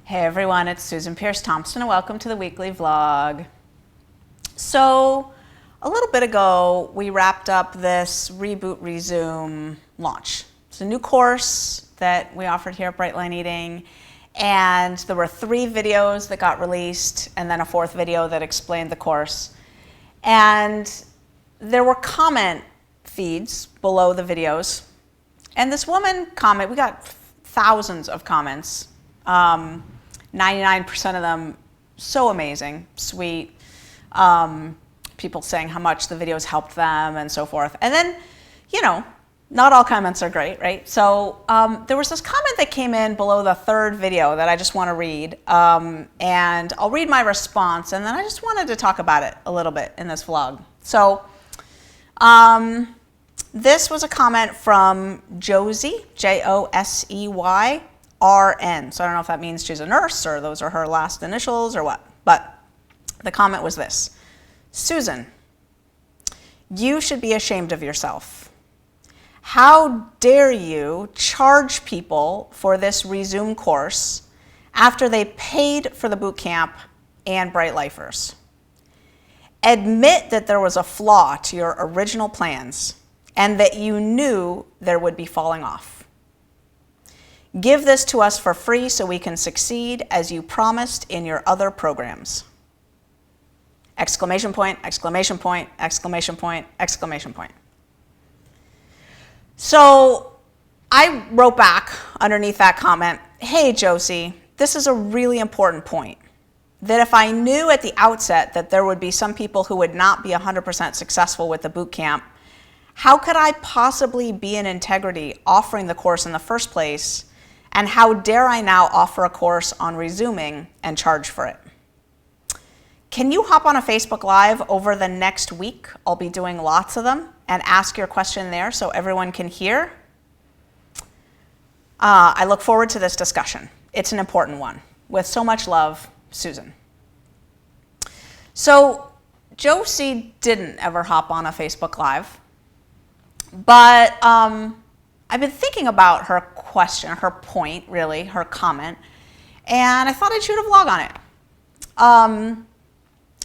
Hey everyone, it's Susan Pierce Thompson and welcome to the weekly vlog. So a little bit ago we wrapped up this Reboot Resume launch. It's a new course that we offered here at Brightline Eating, and there were 3 videos that got released and then a 4th video that explained the course. And there were comment feeds below the videos, and this woman comment, we got thousands of comments. 99% of them so amazing, sweet, people saying how much the videos helped them and so forth. And then, you know, not all comments are great, right? So there was this comment that came in below the 3rd video that I just want to read, and I'll read my response, and then I just wanted to talk about it a little bit in this vlog. So this was a comment from Josie, Joseyrn. So I don't know if that means she's a nurse or those are her last initials or what, but the comment was this: Susan, you should be ashamed of yourself. How dare you charge people for this Resume course after they paid for the boot camp and Bright Lifers? Admit that there was a flaw to your original plans and that you knew there would be falling off. Give this to us for free so we can succeed as you promised in your other programs. Exclamation point, exclamation point, exclamation point, exclamation point. So I wrote back underneath that comment, hey Josie, this is a really important point. That if I knew at the outset that there would be some people who would not be 100% successful with the boot camp, how could I possibly be in integrity offering the course in the first place? And how dare I now offer a course on resuming and charge for it? Can you hop on a Facebook Live over the next week? I'll be doing lots of them, and ask your question there so everyone can hear. I look forward to this discussion. It's an important one. With so much love, Susan. So Josie didn't ever hop on a Facebook Live, but I've been thinking about her question, her point, really, her comment, and I thought I'd shoot a vlog on it.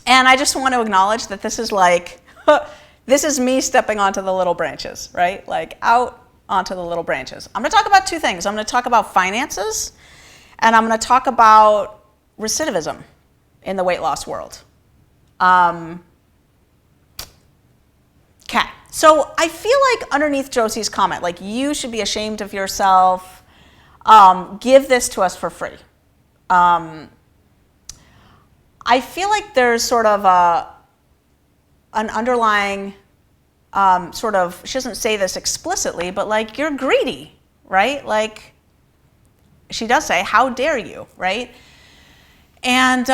And I just want to acknowledge that this is like, this is me stepping onto the little branches, right? Like out onto the little branches. I'm going to talk about 2 things. I'm going to talk about finances, and I'm going to talk about recidivism in the weight loss world. Okay. So I feel like underneath Josie's comment, like you should be ashamed of yourself, give this to us for free. I feel like there's sort of an underlying sort of, she doesn't say this explicitly, but like you're greedy, right? Like she does say, how dare you, right? And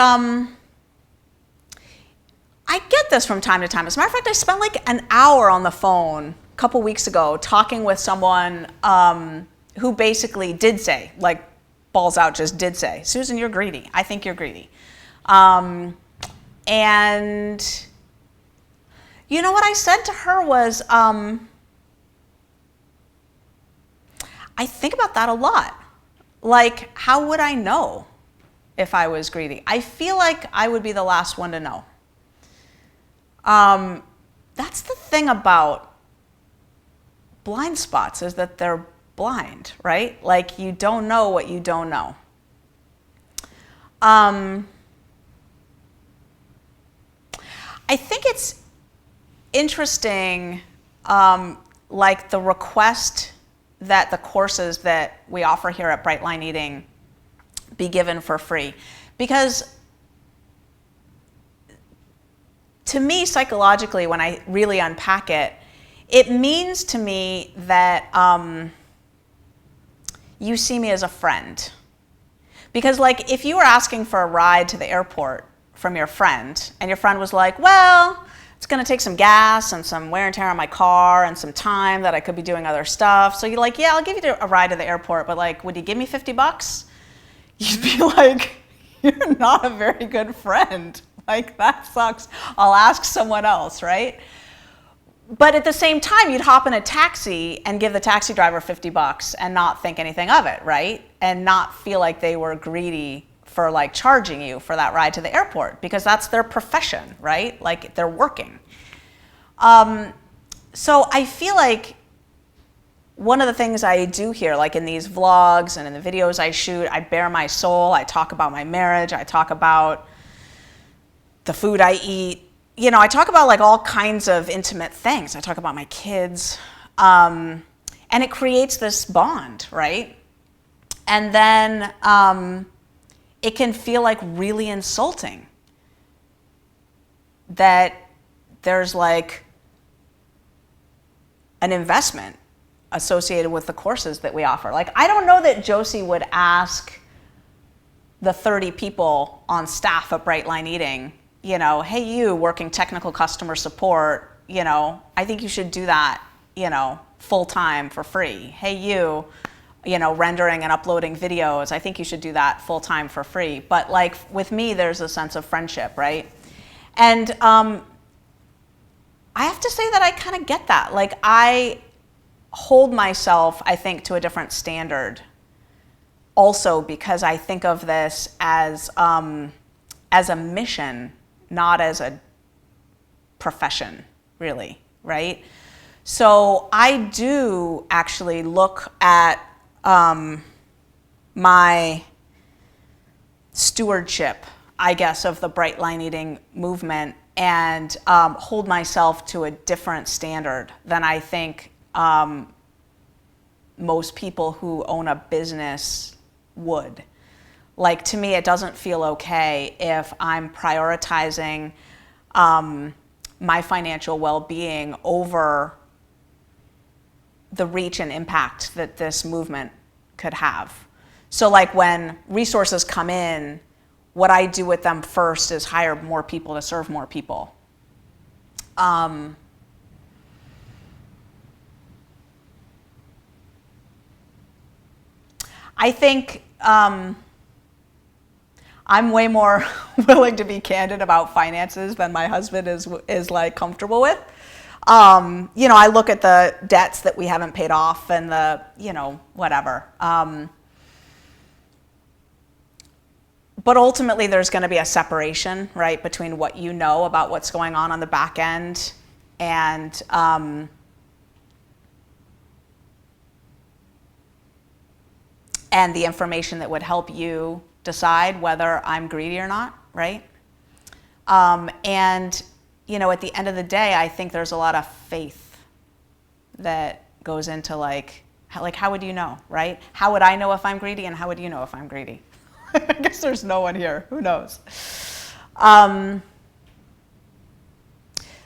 I get this from time to time. As a matter of fact, I spent like an hour on the phone a couple weeks ago talking with someone who basically did say, like balls out just did say, Susan, you're greedy. I think you're greedy. And you know what I said to her was, I think about that a lot. Like, how would I know if I was greedy? I feel like I would be the last one to know. That's the thing about blind spots, is that they're blind, right? Like you don't know what you don't know. I think it's interesting, like the request that the courses that we offer here at Brightline Eating be given for free, because to me, psychologically, when I really unpack it, it means to me that you see me as a friend. Because like if you were asking for a ride to the airport from your friend, and your friend was like, well, it's going to take some gas and some wear and tear on my car and some time that I could be doing other stuff. So you're like, yeah, I'll give you a ride to the airport, but like, would you give me $50? You'd be like, you're not a very good friend. Like, that sucks. I'll ask someone else, right? But at the same time, you'd hop in a taxi and give the taxi driver $50 and not think anything of it, right? And not feel like they were greedy for like charging you for that ride to the airport, because that's their profession, right? Like they're working. So I feel like one of the things I do here, like in these vlogs and in the videos I shoot, I bare my soul. I talk about my marriage. I talk about the food I eat. You know, I talk about like all kinds of intimate things. I talk about my kids. And it creates this bond, right? And then it can feel like really insulting that there's like an investment associated with the courses that we offer. Like, I don't know that Josie would ask the 30 people on staff at Bright Line Eating, you know, hey, you working technical customer support, you know, I think you should do that, you know, full time for free. Hey, you know, rendering and uploading videos, I think you should do that full time for free. But like with me, there's a sense of friendship, right? And I have to say that I kind of get that. Like, I hold myself, I think, to a different standard also, because I think of this as a mission, not as a profession, really, right? So I do actually look at my stewardship, I guess, of the Bright Line Eating movement, and hold myself to a different standard than I think most people who own a business would. Like, to me, it doesn't feel okay if I'm prioritizing my financial well-being over the reach and impact that this movement could have. So like when resources come in, what I do with them first is hire more people to serve more people. I think I'm way more willing to be candid about finances than my husband is like comfortable with. You know, I look at the debts that we haven't paid off and the, you know, whatever. But ultimately, there's going to be a separation, right, between what you know about what's going on the back end and the information that would help you decide whether I'm greedy or not, right? And you know, at the end of the day, I think there's a lot of faith that goes into like how would you know, right? How would I know if I'm greedy, and how would you know if I'm greedy? I guess there's no one here. Who knows? The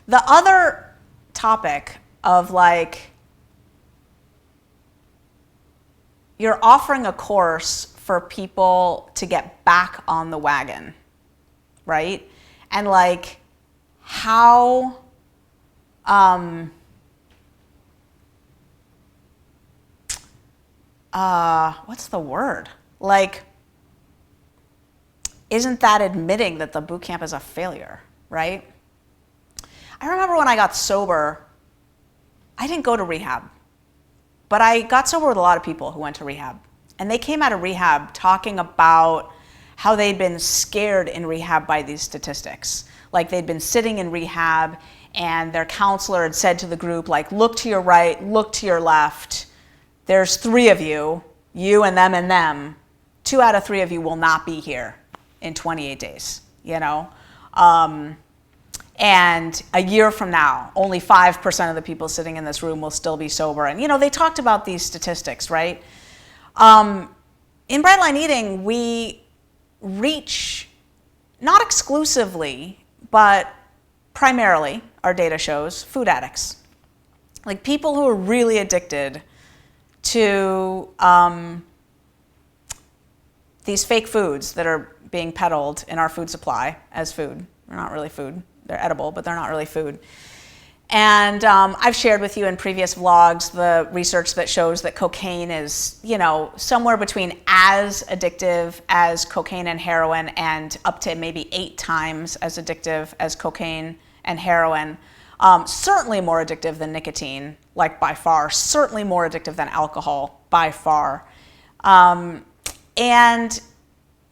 other topic of like, you're offering a course for people to get back on the wagon, right? And like, how what's the word? Like, isn't that admitting that the boot camp is a failure, right? I remember when I got sober, I didn't go to rehab, but I got sober with a lot of people who went to rehab. And they came out of rehab talking about how they'd been scared in rehab by these statistics. Like, they'd been sitting in rehab and their counselor had said to the group, like, look to your right, look to your left. There's 3 of you, you and them. 2 out of 3 of you will not be here in 28 days, you know? And a year from now, only 5% of the people sitting in this room will still be sober. And, you know, they talked about these statistics, right? In Bright Line Eating, we reach, not exclusively, but primarily, our data shows, food addicts. Like, people who are really addicted to these fake foods that are being peddled in our food supply as food. They're not really food. They're edible, but they're not really food. And I've shared with you in previous vlogs the research that shows that cocaine is, you know, somewhere between as addictive as cocaine and heroin, and up to maybe 8 times as addictive as cocaine and heroin. Certainly more addictive than nicotine, like by far. Certainly more addictive than alcohol, by far. And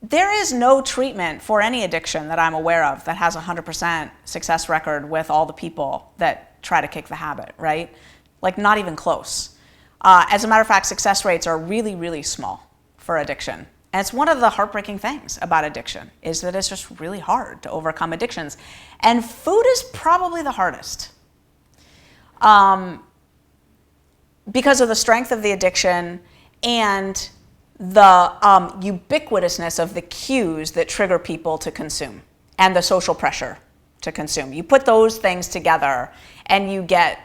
there is no treatment for any addiction that I'm aware of that has a 100% success record with all the people that try to kick the habit, right? Like, not even close. As a matter of fact, success rates are really, really small for addiction. And it's one of the heartbreaking things about addiction, is that it's just really hard to overcome addictions. And food is probably the hardest. Because of the strength of the addiction and the ubiquitousness of the cues that trigger people to consume and the social pressure to consume. You put those things together and you get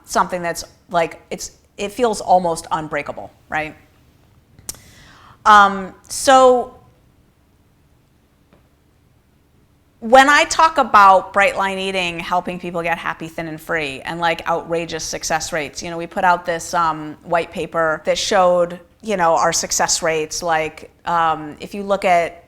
something that's like, it feels almost unbreakable, right? So when I talk about bright line eating helping people get happy, thin, and free, and like outrageous success rates, we put out this white paper that showed, our success rates. Like, if you look at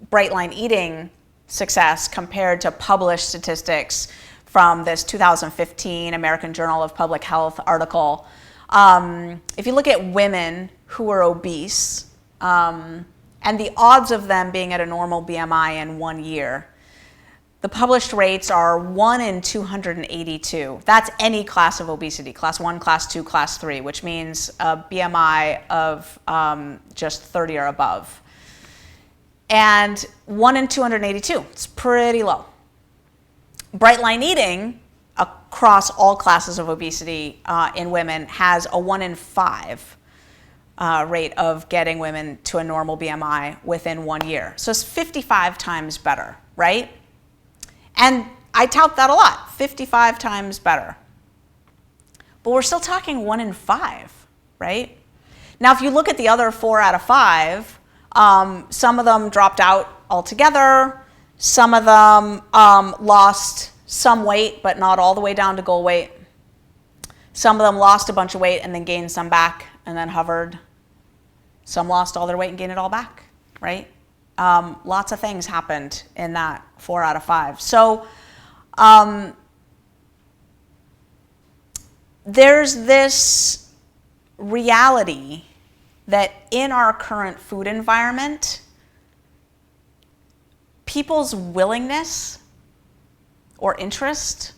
bright line eating success compared to published statistics from this 2015 American Journal of Public Health article, if you look at women who are obese, and the odds of them being at a normal BMI in 1 year, the published rates are 1 in 282. That's any class of obesity, class 1, class 2, class 3, which means a BMI of just 30 or above. And 1 in 282, it's pretty low. Bright line eating across all classes of obesity in women has a 1 in 5 rate of getting women to a normal BMI within 1 year. So it's 55 times better, right? And I tout that a lot, 55 times better. But we're still talking 1 in 5, right? Now, if you look at the other 4 out of 5, some of them dropped out altogether. Some of them lost some weight, but not all the way down to goal weight. Some of them lost a bunch of weight and then gained some back and then hovered. Some lost all their weight and gained it all back, right? Lots of things happened in that 4 out of 5. So there's this reality that in our current food environment, people's willingness or interest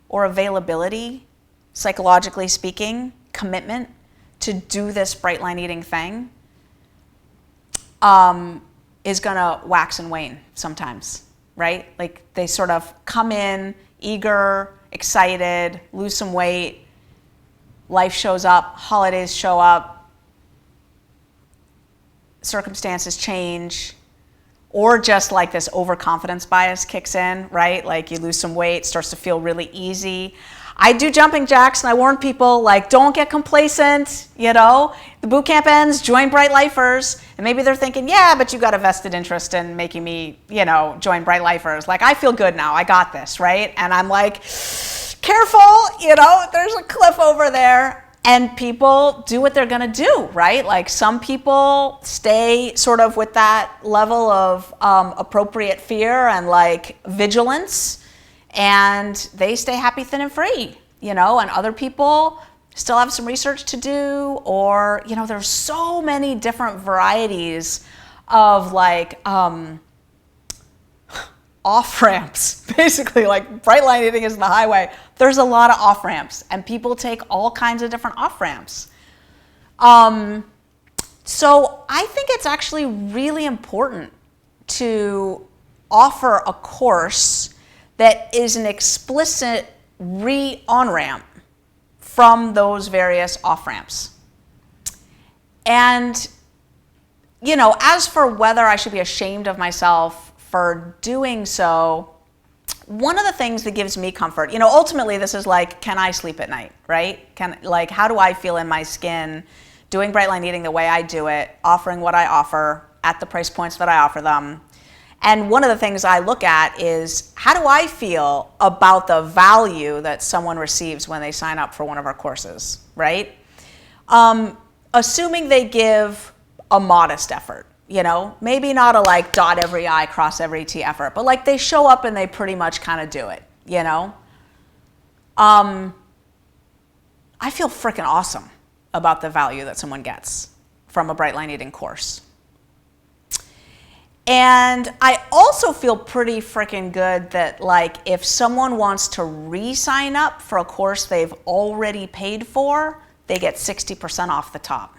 or availability, psychologically speaking, commitment to do this bright line eating thing is going to wax and wane sometimes, right? Like, they sort of come in eager, excited, lose some weight, life shows up, holidays show up, circumstances change, or just like this overconfidence bias kicks in, right? Like, you lose some weight, starts to feel really easy. I do jumping jacks, and I warn people, like, don't get complacent, The boot camp ends, join Bright Lifers. And maybe they're thinking, yeah, but you got a vested interest in making me, join Bright Lifers. Like, I feel good now, I got this, right? And I'm like, careful, there's a cliff over there. And people do what they're gonna do, right? Like, some people stay sort of with that level of appropriate fear and like vigilance, and they stay happy, thin, and free, and other people still have some research to do, or, there's so many different varieties of like off-ramps, basically. Like, bright line eating is the highway. There's a lot of off-ramps, and people take all kinds of different off-ramps. So I think it's actually really important to offer a course that is an explicit on-ramp from those various off-ramps. And, as for whether I should be ashamed of myself for doing so, one of the things that gives me comfort, ultimately this is like, can I sleep at night, right? How do I feel in my skin doing bright line eating the way I do it, offering what I offer at the price points that I offer them? And one of the things I look at is, how do I feel about the value that someone receives when they sign up for one of our courses, right? Assuming they give a modest effort, maybe not a like dot every I, cross every T effort, but like they show up and they pretty much kind of do it, I feel freaking awesome about the value that someone gets from a bright line eating course. And I also feel pretty freaking good that, like, if someone wants to re-sign up for a course they've already paid for, they get 60% off the top.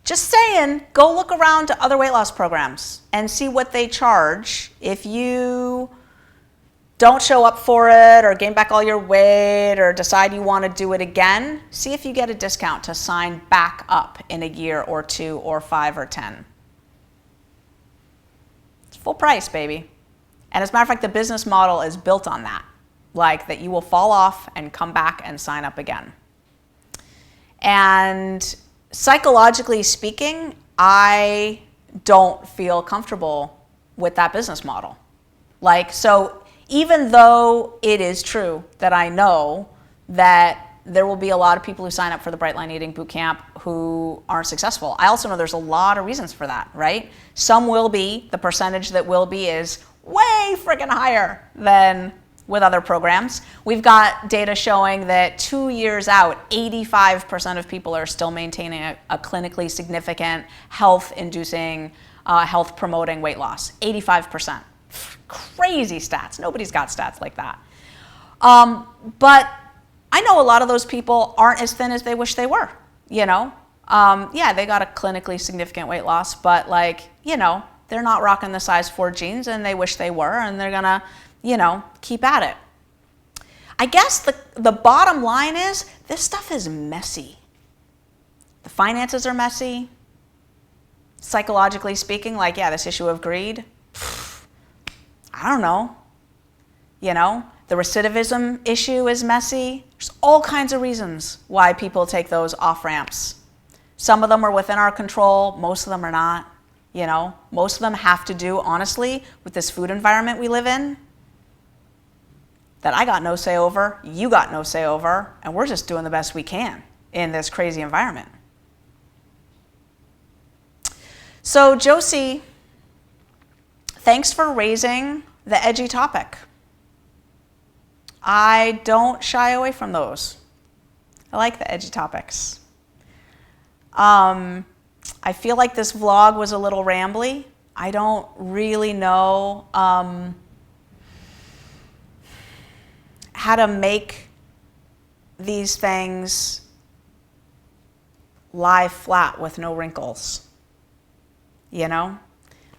Just saying, go look around to other weight loss programs and see what they charge. If you don't show up for it or gain back all your weight or decide you want to do it again, see if you get a discount to sign back up in a year or 2 or 5 or 10. It's full price, baby. And as a matter of fact, the business model is built on that, like that you will fall off and come back and sign up again. And psychologically speaking, I don't feel comfortable with that business model. Like, so even though it is true that I know that there will be a lot of people who sign up for the Bright Line Eating Bootcamp who aren't successful, I also know there's a lot of reasons for that, right? Some will be, the percentage that will be is way freaking higher than with other programs. We've got data showing that 2 years out, 85% of people are still maintaining a clinically significant health-inducing, health-promoting weight loss. 85%. Crazy stats. Nobody's got stats like that. But I know a lot of those people aren't as thin as they wish they were, you know? Yeah, they got a clinically significant weight loss, but, like, you know, they're not rocking the size 4 jeans and they wish they were, and they're gonna, you know, keep at it. I guess the bottom line is this stuff is messy. The finances are messy. Psychologically speaking, like, yeah, this issue of greed, I don't know. You know, the recidivism issue is messy. There's all kinds of reasons why people take those off-ramps. Some of them are within our control, most of them are not. You know, most of them have to do, honestly, with this food environment we live in that I got no say over, you got no say over, and we're just doing the best we can in this crazy environment. So, Josie, thanks for raising the edgy topic. I don't shy away from those. I like the edgy topics. I feel like this vlog was a little rambly. I don't really know how to make these things lie flat with no wrinkles. You know?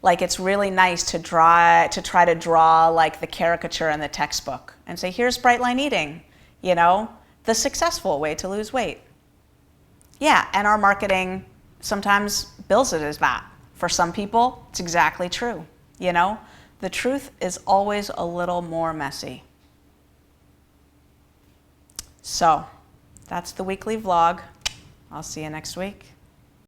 Like, it's really nice to try to draw like the caricature in the textbook and say, here's Bright Line Eating, you know, the successful way to lose weight. Yeah, and our marketing sometimes bills it as that. For some people, it's exactly true, you know. The truth is always a little more messy. So, that's the weekly vlog. I'll see you next week.